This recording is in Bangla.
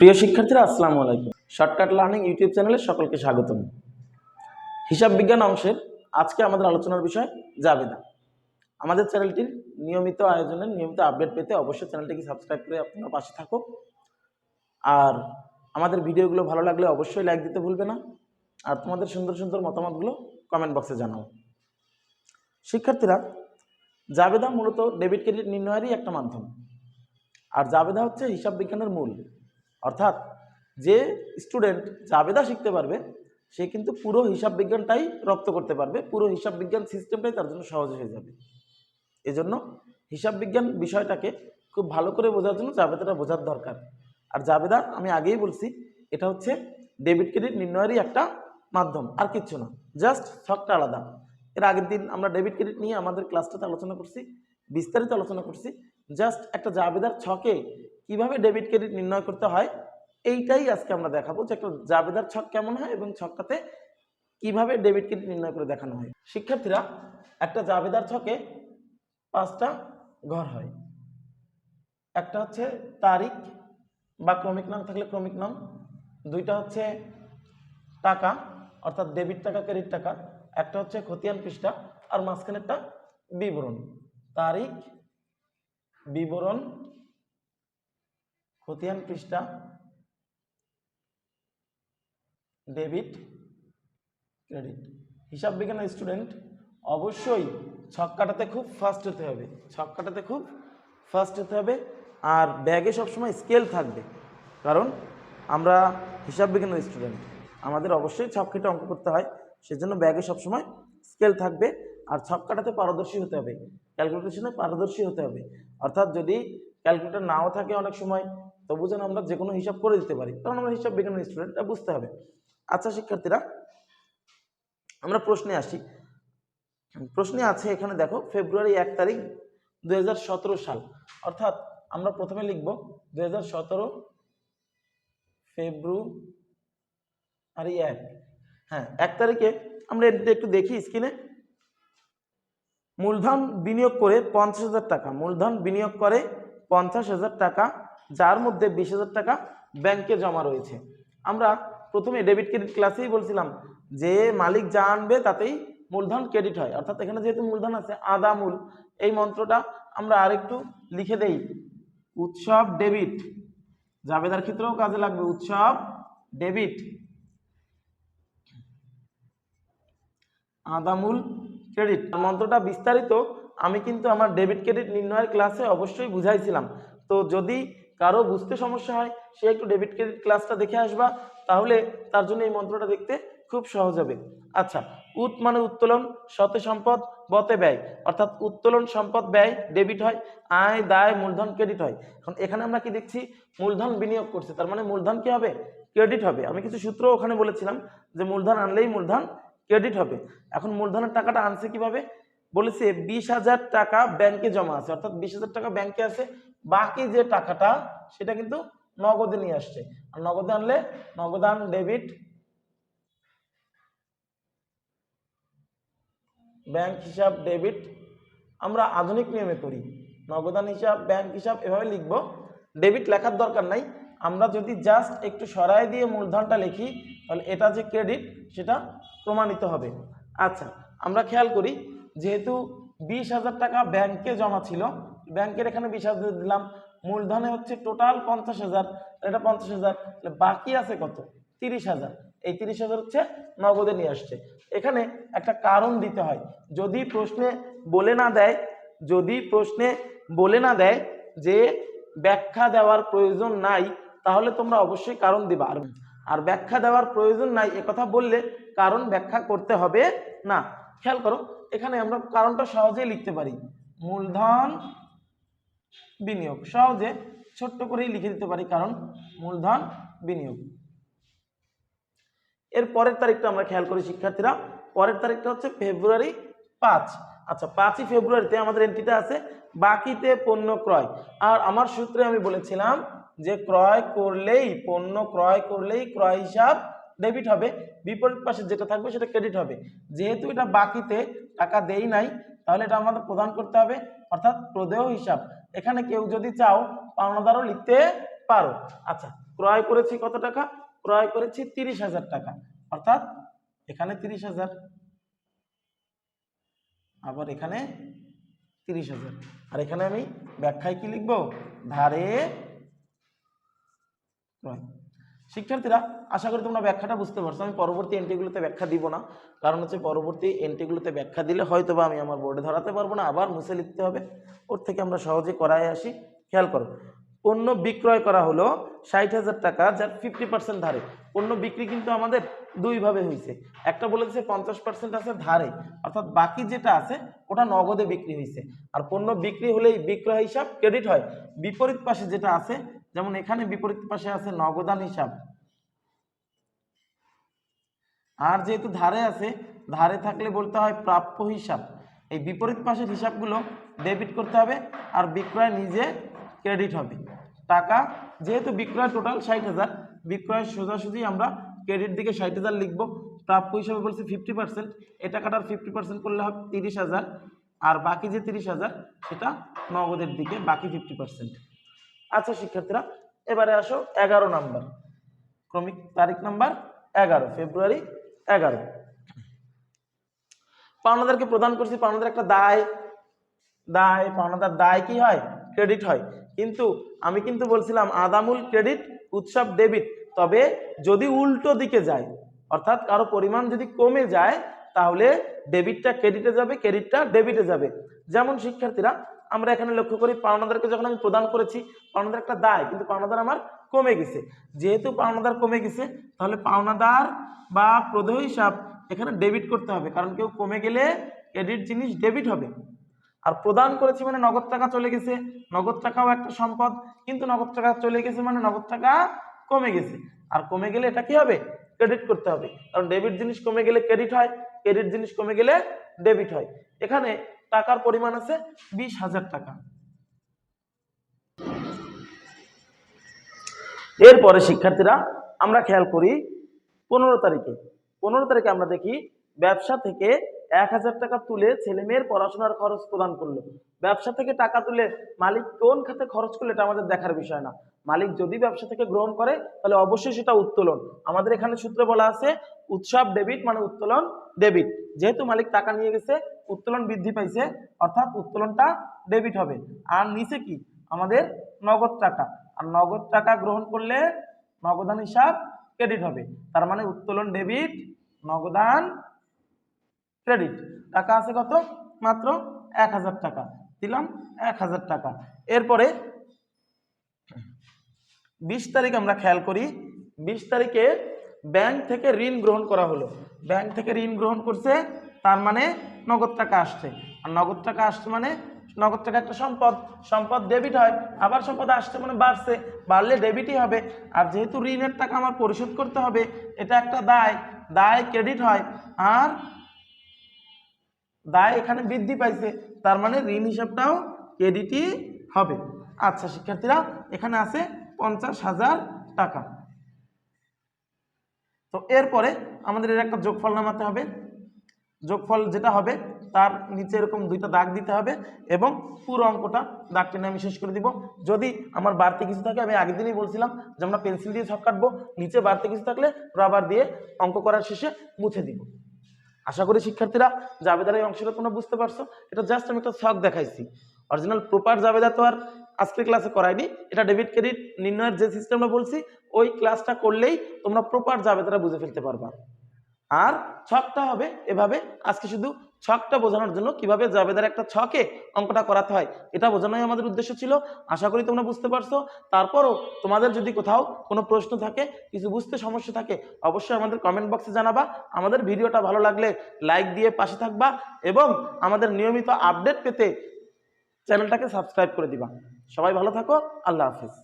প্রিয় শিক্ষার্থীরা আসসালামু আলাইকুম। শর্টকাট লার্নিং ইউটিউব চ্যানেলে সকলকে স্বাগতম। হিসাব বিজ্ঞান অংশের আজকে আমাদের আলোচনার বিষয় জাবেদা। আমাদের চ্যানেলটির নিয়মিত আয়োজনের নিয়মিত আপডেট পেতে অবশ্যই চ্যানেলটিকে সাবস্ক্রাইব করে আপনারা পাশে থাকো। আর আমাদের ভিডিওগুলো ভালো লাগলে অবশ্যই লাইক দিতে ভুলবে না। আর তোমাদের সুন্দর সুন্দর মতামতগুলো কমেন্ট বক্সে জানাও। শিক্ষার্থীরা, জাবেদা মূলত ডেবিট ক্রেডিট নির্ণয়েরই একটা মাধ্যম। আর জাবেদা হচ্ছে হিসাব বিজ্ঞানের মূল। অর্থাৎ যে স্টুডেন্ট জাবেদা শিখতে পারবে সে কিন্তু পুরো হিসাব বিজ্ঞানটাই রপ্ত করতে পারবে, পুরো হিসাব বিজ্ঞান সিস্টেমটাই তার জন্য সহজ হয়ে যাবে। এজন্য হিসাব বিজ্ঞান বিষয়টাকে খুব ভালো করে বোঝার জন্য জাবেদাটা বোঝার দরকার। আর জাবেদা আমি আগেই বলছি, এটা হচ্ছে ডেবিট ক্রেডিট নির্ণয়েরই একটা মাধ্যম, আর কিচ্ছু না, জাস্ট ছকটা আলাদা। এর আগের দিন আমরা ডেবিট ক্রেডিট নিয়ে আমাদের ক্লাসটাতে আলোচনা করছি, বিস্তারিত আলোচনা করছি। জাস্ট একটা জাবেদার ছকে কিভাবে ডেবিট ক্রেডিট নির্ণয় করতে হয় এইটাই আজকে আমরা দেখাবো, যে একটা জাবেদার ছক কেমন হয় এবং ছকটাতে কিভাবে ডেবিট ক্রেডিট নির্ণয় করে দেখানো হয়। শিক্ষার্থীরা, একটা জাবেদার ছকে 5টা ঘর হয়। একটা হচ্ছে তারিখ বা ক্রমিক নাম থাকলে ক্রমিক নাম, 2টা হচ্ছে টাকা অর্থাৎ ডেবিট টাকা ক্রেডিট টাকা, একটা হচ্ছে খতিয়ান পৃষ্ঠা, আর মাঝখানে একটা বিবরণ। তারিখ, বিবরণ, খতিয়ান পৃষ্ঠা, ডেবিট ক্রেডিট। হিসাব বিজ্ঞানের স্টুডেন্ট অবশ্যই ছক কাটাতে খুব ফাস্ট হতে হবে, ছক কাটাতে খুব ফাস্ট হতে হবে। আর ব্যাগে সবসময় স্কেল থাকবে, কারণ আমরা হিসাব বিজ্ঞানের স্টুডেন্ট, আমাদের অবশ্যই ছক কেটে অঙ্ক করতে হয়, সেজন্য ব্যাগে সবসময় স্কেল থাকবে। আর ছক কাটাতে পারদর্শী হতে হবে, ক্যালকুলেশনে পারদর্শী হতে হবে। অর্থাৎ যদি ক্যালকুলেটর নাও থাকে অনেক সময়, তবু যেন আমরা যে কোনো হিসাব করে দিতে পারি, কারণ আমরা হিসাব বিজ্ঞানের স্টুডেন্ট, এটা বুঝতে হবে। আচ্ছা শিক্ষার্থীরা, আমরা প্রশ্নে আসি। প্রশ্নে আছে এখানে দেখো, ফেব্রুয়ারি 1 তারিখ 2017 সাল। অর্থাৎ আমরা প্রথমে লিখব 2017 ফেব্রুয়ারি 1। হ্যাঁ, 1 তারিখে আমরা একটু দেখি স্ক্রিনে। মূলধন বিনিয়োগ করে 50,000 টাকা, মূলধন বিনিয়োগ করে 50,000 টাকা, যার মধ্যে 20,000 টাকা ব্যাংকে জমা রয়েছে। আমরা প্রথমে ডেবিট ক্রেডিট ক্লাসেই বলছিলাম যে মালিক যা আনবে তাতেই মূলধন ক্রেডিট হয়। অর্থাৎ এখানে যেহেতু মূলধন আছে, আদা মূল, এই মন্ত্রটা আমরা আরেকটু লিখে দেই, উৎসব ডেবিট, জাবেদার ক্ষেত্রেও কাজে লাগবে, উৎসব ডেবিট, আদামূল ক্রেডিট। মন্ত্রটা বিস্তারিত আমি কিন্তু আমার ডেবিট ক্রেডিট নির্ণয়ের ক্লাসে অবশ্যই বুঝাইছিলাম। তো যদি কারো বুঝতে সমস্যা হয়, সে একটু ডেবিট ক্রেডিট ক্লাসটা দেখে আসবা, তাহলে তার জন্য এই মন্ত্রটা দেখতে খুব সহজ হবে। আচ্ছা, উৎ মানে উত্তোলন, শতে সম্পদ, বতে ব্যয়, অর্থাৎ উত্তোলন সম্পদ ব্যয় ডেবিট হয়, আয় দায় মূলধন ক্রেডিট হয়। এখন এখানে আমরা কি দেখছি, মূলধন বিনিয়োগ করছে, তার মানে মূলধন কি হবে, ক্রেডিট হবে। আমি কিছু সূত্র ওখানে বলেছিলাম যে মূলধন আনলেই মূলধন ক্রেডিট হবে। এখন মূলধনের টাকাটা আনছে কিভাবে, বলেছে 20,000 টাকা ব্যাংকে জমা আছে, অর্থাৎ 20,000 টাকা ব্যাংকে আছে, বাকি যে টাকাটা সেটা কিন্তু নগদে নিয়ে আসছে। আর নগদে আনলে নগদান ডেবিট, ব্যাংক হিসাব ডেবিট। আমরা আধুনিক নিয়মে করি, নগদান হিসাব, ব্যাংক হিসাব এভাবে লিখবো, ডেবিট লেখার দরকার নাই। আমরা যদি জাস্ট একটু সরাই দিয়ে মূলধনটা লিখি, তাহলে এটা যে ক্রেডিট সেটা প্রমাণিত হবে। আচ্ছা, আমরা খেয়াল করি, যেহেতু 20,000 টাকা ব্যাংকে জমা ছিল, ব্যাংকের এখানে 20,000 দিলাম, মূলধনে হচ্ছে টোটাল 50,000, এটা 50,000, বাকি আছে কত, 30,000। এই 30,000 হচ্ছে নগদে নিয়ে আসছে। এখানে একটা কারণ দিতে হয়, যদি প্রশ্নে বলে না দেয়, যদি প্রশ্নে বলে না দেয় যে ব্যাখ্যা দেওয়ার প্রয়োজন নাই, তাহলে তোমরা অবশ্যই কারণ দিবা। আর ব্যাখ্যা দেওয়ার প্রয়োজন নাই একথা বললে কারণ ব্যাখ্যা করতে হবে না। খেয়াল করো, এখানে আমরা কারণটা সহজেই লিখতে পারি, মূলধন বিনিয়োগ, সহজে ছোট্ট করেই লিখে দিতে পারি, কারণ মূলধন বিনিয়োগ। এর পরের তারিখটা আমরা খেয়াল করি শিক্ষার্থীরা, পরের তারিখটা হচ্ছে ফেব্রুয়ারি 5। আচ্ছা, 5ই ফেব্রুয়ারিতে আমাদের এন্ট্রিটা আছে বাকিতে পণ্য ক্রয়। আর আমার সূত্রে আমি বলেছিলাম যে ক্রয় করলেই, পণ্য ক্রয় করলেই ক্রয় হিসাব ডেবিট হবে, বিপরীত পাশে যেটা থাকবে সেটা ক্রেডিট হবে। যেহেতু এটা বাকিতে, টাকা দেই নাই, তাহলে এটা আমাদের প্রদান করতে হবে, অর্থাৎ প্রদেয় হিসাব। এখানে কেউ যদি চাও পাওনাদারও লিখতে পারো। আচ্ছা, ক্রয় করেছি কত টাকা, ক্রয় করেছি 30,000 টাকা, অর্থাৎ এখানে 30,000, আবার এখানে 30,000, আর এখানে আমি ব্যাখ্যায় কি লিখবো, ধারে ক্রয়। শিক্ষার্থীরা আশা করি তোমরা ব্যাখ্যাটা বুঝতে পারছো। আমি পরবর্তী এন্ট্রিগুলোতে ব্যাখ্যা দিব না, কারণ হচ্ছে পরবর্তী এন্ট্রিগুলোতে ব্যাখ্যা দিলে হয়তো বা আমি আমার বোর্ডে ধরাতে পারবো না, আবার মুছে লিখতে হবে। ওর থেকে আমরা সহজে করায় আসি। খেয়াল করো, পণ্য বিক্রয় করা হলো 60,000 টাকা, যার 50% ধারে। পণ্য বিক্রি কিন্তু আমাদের দুইভাবে হয়েছে, একটা বলেছে 50% আছে ধারে, অর্থাৎ বাকি যেটা আছে ওটা নগদে বিক্রি হয়েছে। আর পণ্য বিক্রি হলেই বিক্রয় হিসাব ক্রেডিট হয়। বিপরীত পাশে যেটা আছে, যেমন এখানে বিপরীত পাশে আছে নগদান হিসাব, আর যেহেতু ধারে আছে, ধারে থাকলে বলতে হয় প্রাপ্য হিসাব। এই বিপরীত পাশের হিসাবগুলো ডেবিট করতে হবে, আর বিক্রয় নিজে ক্রেডিট হবে। টাকা যেহেতু বিক্রয় টোটাল 60,000, বিক্রয় সোজাসুজি আমরা ক্রেডিট দিকে 60,000 লিখবো। প্রাপ্য হিসাবে বলছি 50%, এই টাকাটার 50% করলে হবে 30,000, আর বাকি যে 30,000 সেটা নগদের দিকে, বাকি 50%। আচ্ছা শিক্ষার্থীরা, এবারে আসো 11 নাম্বার, ক্রমিক তারিখ নাম্বার 11, ফেব্রুয়ারি 11। পাওনাদারকে প্রদান করছি, পাওনাদার একটা দায়, পাওনাদার দায় কি হয়, ক্রেডিট হয়। কিন্তু আমি কিন্তু বলছিলাম আদামুল ক্রেডিট উৎসব ডেবিট, তবে যদি উল্টো দিকে যায়, অর্থাৎ কারো পরিমাণ যদি কমে যায়, তাহলে ডেবিটটা ক্রেডিটে যাবে, ক্রেডিটটা ডেবিটে যাবে। যেমন শিক্ষার্থীরা আমরা এখানে লক্ষ্য করি, পাওনাদারকে যখন আমি প্রদান করেছি, পাওনাদার একটা দায়, কিন্তু পাওনাদার আমার কমে গেছে। যেহেতু পাওনাদার কমে গেছে, তাহলে পাওনাদার বা প্রদেয় হিসাব এখানে ডেবিট করতে হবে, কারণ কেউ কমে গেলে ক্রেডিট জিনিস ডেবিট হবে। আর প্রদান করেছি মানে নগদ টাকা চলে গেছে, নগদ টাকাও একটা সম্পদ, কিন্তু নগদ টাকা চলে গেছে মানে নগদ টাকা কমে গেছে, আর কমে গেলে এটা কি হবে, ক্রেডিট করতে হবে। কারণ ডেবিট জিনিস কমে গেলে ক্রেডিট হয়, ক্রেডিট জিনিস কমে গেলে ডেবিট হয়। এখানে টাকার পরিমাণ আছে 20,000 টাকা। এরপরে শিক্ষার্থীরা আমরা খেয়াল করি 15 তারিখে। 15 তারিখে আমরা দেখি ব্যবসা থেকে 1,000 টাকা তুলে ছেলে মেয়ের পড়াশোনার খরচ প্রদান করলো। ব্যবসা থেকে টাকা তুলে মালিক কোন খাতে খরচ করলে এটা আমাদের দেখার বিষয় না। মালিক যদি ব্যবসা থেকে গ্রহণ করে তাহলে অবশ্যই সেটা উত্তোলন। আমাদের এখানে সূত্রে বলা আছে উৎসব ডেবিট মানে উত্তোলন ডেবিট। যেহেতু মালিক টাকা নিয়ে গেছে, উত্তোলন বৃদ্ধি পাইছে, অর্থাৎ উত্তোলনটা ডেবিট হবে। আর নিচে কি আমাদের নগদ টাকা, আর নগদ টাকা গ্রহণ করলে নগদান হিসাব ক্রেডিট হবে। তার মানে উত্তোলন ডেবিট, নগদান ক্রেডিট। টাকা আছে কত, মাত্র 1,000 টাকা, দিলাম 1,000 টাকা। এরপরে 20 তারিখ আমরা খেয়াল করি, 20 তারিখে ব্যাংক থেকে ঋণ গ্রহণ করা হলো। ব্যাংক থেকে ঋণ গ্রহণ করছে, তার মানে নগদ টাকা আসছে, আর নগদ টাকা আসছে মানে নগদ টাকা একটা সম্পদ, সম্পদ ডেবিট হয়। আবার সম্পদ আসছে মানে বাড়ছে, বাড়লে ডেবিটই হবে। আর যেহেতু ঋণের টাকা আমার পরিশোধ করতে হবে, এটা একটা দায়, দায় ক্রেডিট হয়। আর দায় এখানে বৃদ্ধি পাইছে, তার মানে ঋণ হিসাবটাও ক্রেডিটই হবে। আচ্ছা শিক্ষার্থীরা, এখানে আছে 50,000 টাকা। তো এরপরে আমাদের এর একটা যোগফল নামাতে হবে। যোগফল যেটা হবে তার নিচে এরকম দুইটা দাগ দিতে হবে, এবং পুরো অঙ্কটা দাগ টেনে আমি শেষ করে দিব। যদি আমার বাড়তি কিছু থাকে, আমি আগের দিনই বলছিলাম যে আমরা পেন্সিল দিয়ে ছক কাটবো, নিচে বাড়তি কিছু থাকলে রাবার দিয়ে অঙ্ক করার শেষে মুছে দিব। আশা করি শিক্ষার্থীরা জাবেদার এই অংশটা তোমরা বুঝতে পারছো। এটা জাস্ট আমি একটা ছক দেখাইছি, অরিজিনাল প্রপার জাবেদা তো আর আজকের ক্লাসে করাইনি। এটা ডেবিট ক্রেডিট নির্ণয়ের যে সিস্টেমটা বলছি, ওই ক্লাসটা করলেই তোমরা প্রপার জাবেদাটা বুঝে ফেলতে পারবা। আর ছকটা হবে এভাবে, আজকে শুধু ছকটা বোঝানোর জন্য, কিভাবে জাবেদার একটা ছকে অঙ্কটা করাতে হয় এটা বোঝানোই আমাদের উদ্দেশ্য ছিল। আশা করি তোমরা বুঝতে পারছো। তারপরও তোমাদের যদি কোথাও কোনো প্রশ্ন থাকে, কিছু বুঝতে সমস্যা থাকে, অবশ্যই আমাদের কমেন্ট বক্সে জানাবা। আমাদের ভিডিওটা ভালো লাগলে লাইক দিয়ে পাশে থাকবা, এবং আমাদের নিয়মিত আপডেট পেতে চ্যানেলটাকে সাবস্ক্রাইব করে দিবা। সবাই ভালো থাকো, আল্লাহ হাফেজ।